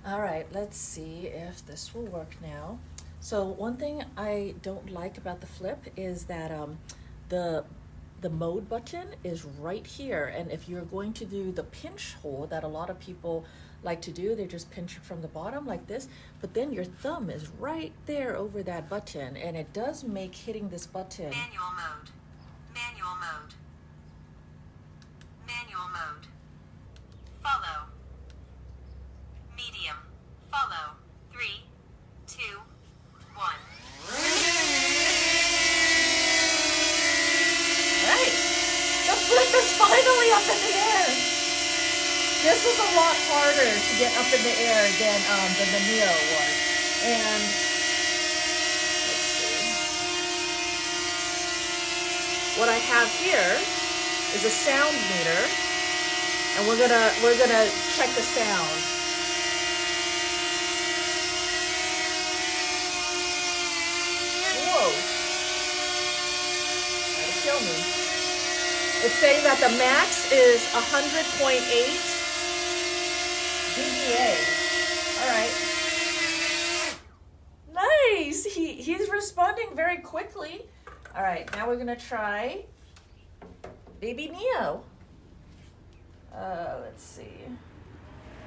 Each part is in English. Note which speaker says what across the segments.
Speaker 1: All right, let's see if this will work now. So one thing I don't like about the flip is that the mode button is right here, and if you're going to do the pinch hold that a lot of people like to do, they just pinch it from the bottom like this, but then your thumb is right there over that button, and it does make hitting this button.
Speaker 2: Manual mode. Manual mode. Manual mode. Follow. Medium. Follow. 3, 2, 1.
Speaker 1: Right. The flip is finally up in the air. This was a lot harder to get up in the air than the Neo was. And let's see. What I have here is a sound meter, and we're gonna check the sound. Whoa! That'll kill me. It's saying that the max is 100.8 dBA. All right. Nice. He's responding very quickly. All right. Now we're gonna try Baby Neo. Let's see.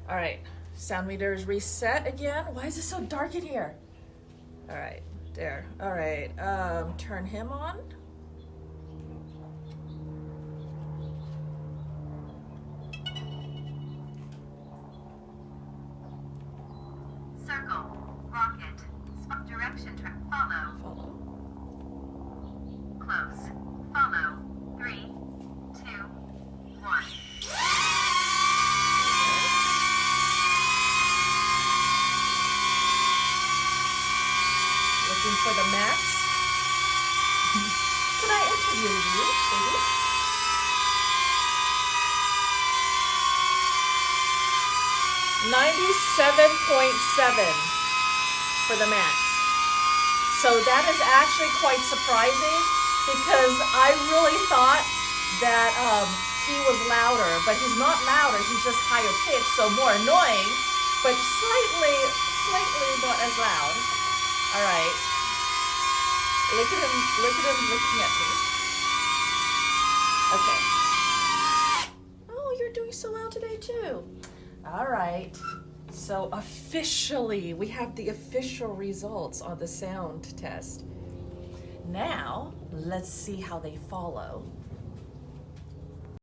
Speaker 1: All right. Sound meter is reset again. Why is it so dark in here? All right. There. All right. Turn him on.
Speaker 2: Circle. Rocket. Direction track. Follow.
Speaker 1: Follow.
Speaker 2: Close. Follow. 3, 2, 1.
Speaker 1: Looking for the max. Can I interview you, baby? $97.7 for the max. So that is actually quite surprising because I really thought that he was louder, but he's not louder, he's just higher pitched, so more annoying, but slightly not as loud. All right. Look at him looking at me. Okay. Oh, you're doing so well today too. All right. So officially, we have the official results on the sound test. Now, let's see how they follow.